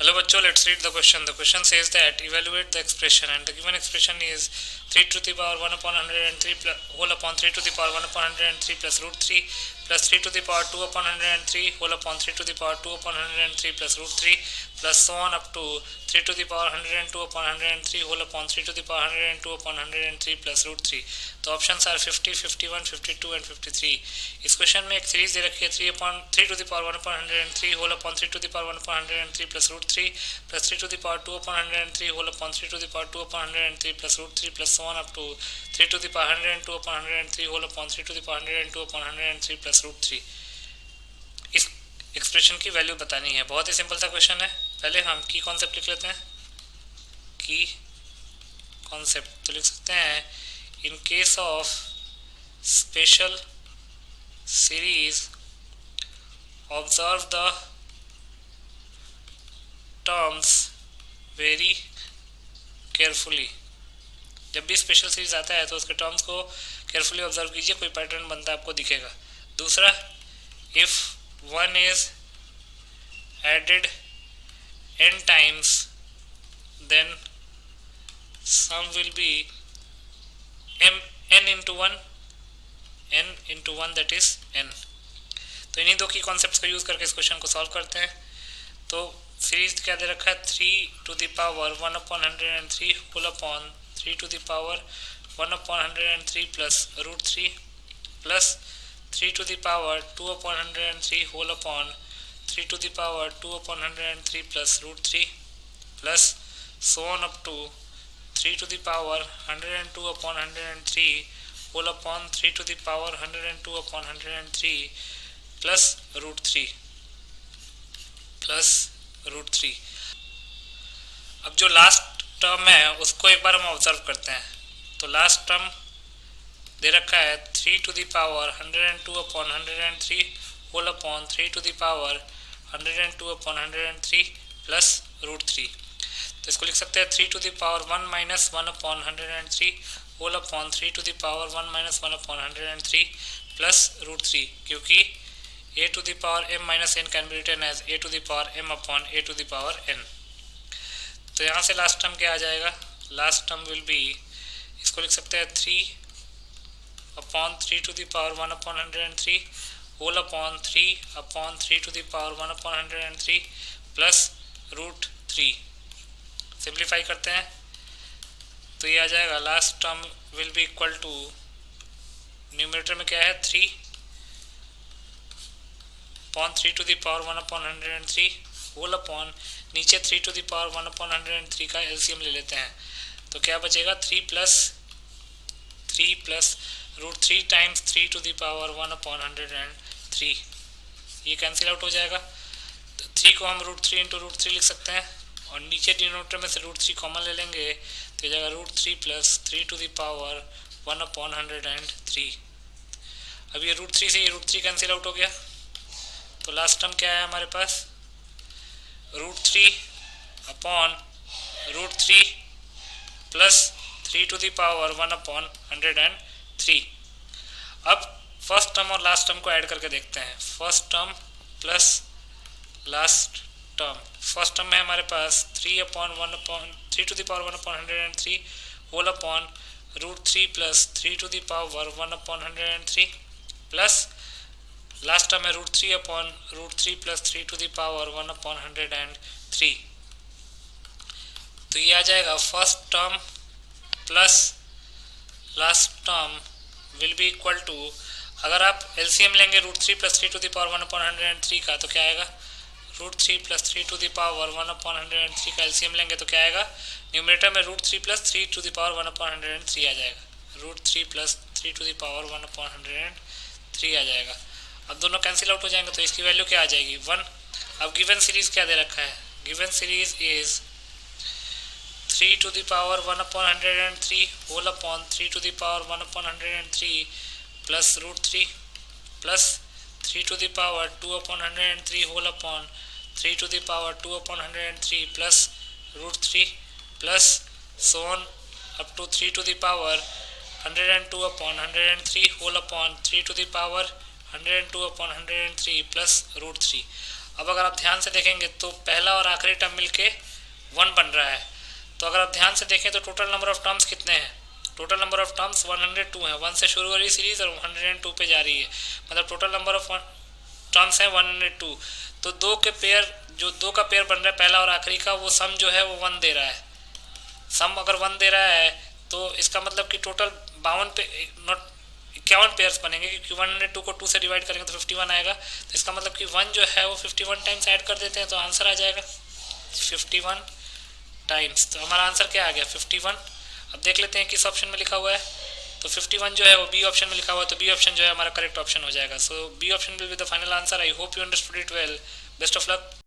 Hello bachcho, let's read the question. The question says that evaluate the expression, and the given expression is 3 to the power 1 upon 103 plus, whole upon 3 to the power 1 upon 103 plus root 3 plus 3 to the power 2 upon 103 whole upon 3 to the power 2 upon 103 plus root 3 plus so on up to 3 to the power 102 upon 103 whole upon 3 to the power 102 upon 103 plus root 3. The options are 50, 51, 52 and 53. इस question में एक series दे रखी है 3 to the power 1 upon 103 whole upon 3 to the power 1 upon 103 plus root 3 plus 3 to the power 2 upon 103 whole upon 3 to the power 2 upon 103 plus root 3 plus so on up to 3 to the power 102 upon 103 whole upon 3 to the power 102 upon 103 plus root 3. इस expression की value बतानी है. बहुत ही simple सा question है. पहले हम की कॉन्सेप्ट लिख लेते हैं. की कॉन्सेप्ट तो लिख सकते हैं in case of special series observe the terms very carefully. जब भी स्पेशल सीरीज आता है तो उसके टर्म्स को केयरफुली ऑब्जर्व कीजिए, कोई पैटर्न बनता आपको दिखेगा. दूसरा, if 1 is added n times then sum will be n into 1 that is n. तो इन्हीं दो की कॉन्सेप्ट्स का यूज़ करके इस क्वेश्चन को सॉल्व करते हैं. तो सीरीज क्या दे रखा है 3 to the power 1 upon 103 whole upon 3 to the power 1 upon 103 plus root 3 plus 3 to the power 2 upon 103 whole upon 3 to the power 2 upon 103 plus root 3 plus so on up to 3 to the power 102 upon 103 whole upon 3 to the power 102 upon 103 plus root 3 plus root 3. अब जो last term है उसको एक बार हम observe करते हैं. तो last term दे रखा है 3 to the power 102 upon 103 whole upon 3 to the power 102 upon 103 plus root 3. तो इसको लिख सकते हैं 3 to the power 1 minus 1 upon 103 whole upon 3 to the power 1 minus 1 upon 103 plus root 3, क्योंकि a to the power m minus n can be written as a to the power m upon a to the power n. तो यहाँ से last term क्या आ जाएगा? Last term will B, इसको लिख सकते हैं 3 upon 3 to the power 1 upon 103 whole upon 3 to the power 1 upon 103 plus root 3. Simplify करते हैं तो ये आ जाएगा last term will be equal to, numerator में क्या है 3 upon 3 to the power 1 upon 103 whole upon नीचे 3 to the power 1 upon 103 का एलसीएम ले लेते हैं. तो क्या बचेगा 3 plus root 3 times 3 to the power 1 upon 103. ये कैंसिल आउट हो जाएगा. तो 3 को हम रूट 3 इंटू रूट 3 लिख सकते हैं और नीचे डिनोमिनेटर में से रूट 3 कॉमन ले लेंगे तो ये जाएगा root 3 plus 3 to the power 1 upon 103. अब ये रूट 3 से ये रूट 3 कैंसिल आउट हो गया. तो लास्ट टर्म क्या है हमारे पास? Root 3 upon root 3 plus 3 to the power 1 upon 103. अब फर्स्ट टर्म और लास्ट टर्म को ऐड करके देखते हैं. First term plus last term. First term में हमारे पास 3 to the power 1 upon 103 whole upon root 3 plus 3 to the power 1 upon 103 plus last term है root 3 upon root 3 plus 3 to the power 1 upon 103. तो ये आ जाएगा first term plus last term will be equal to, अगर आप LCM लेंगे root 3 plus 3 to the power 1 upon 103 का तो क्या आएगा? Root 3 plus 3 to the power 1 upon 103 का एलसीएम लेंगे तो क्या आएगा? न्यूमरेटर में root 3 plus 3 to the power 1 upon 103 आ जाएगा. Root 3 plus 3 to the power 1 upon 103 आ जाएगा. अब दोनों कैंसिल आउट हो जाएंगे तो इसकी वैल्यू क्या आ जाएगी? 1. अब गिवन सीरीज क्या दे रखा है? Given series is 3 to the power 1 upon 103 whole upon 3 to the power 1 upon 103 plus root 3 plus 3 to the power 2 upon 103 whole upon 3 to the power 2 upon 103 plus root 3 plus so on up to 3 to the power 102 upon 103 whole upon 3 to the power 102 upon 103 plus root 3. अब अगर आप ध्यान से देखेंगे तो पहला और आखिरी टर्म मिलके 1 बन रहा है। तो अगर आप ध्यान से देखें तो टोटल नंबर ऑफ टर्म्स कितने हैं, टोटल नंबर ऑफ टर्म्स 102 है। 1 से शुरू हो रही सीरीज और 102 पे जा रही है, मतलब टोटल नंबर ऑफ टर्म्स है 102। तो दो के पेयर, जो दो का पेयर बन रहा है पहला और आखिरी का, वो सम जो है वो 1 दे रहा है। सम अगर 1 दे रहा है तो इसका मतलब कि टोटल 52 पे नॉट 51 पेयर्स बनेंगे, क्योंकि 102 को 2 से डिवाइड करेंगे तो 51 आएगा। तो इसका मतलब कि 1 जो है वो 51 टाइम्स ऐड कर देते हैं तो आंसर आ जाएगा 51 टाइम्स। तो हमारा आंसर क्या आ गया 51। अब देख लेते हैं किस ऑप्शन में लिखा हुआ है। तो 51 जो है वो बी ऑप्शन में लिखा हुआ है, तो बी ऑप्शन जो है हमारा करेक्ट ऑप्शन हो जाएगा। So B option will be the final answer. I hope you understood it well. Best of luck.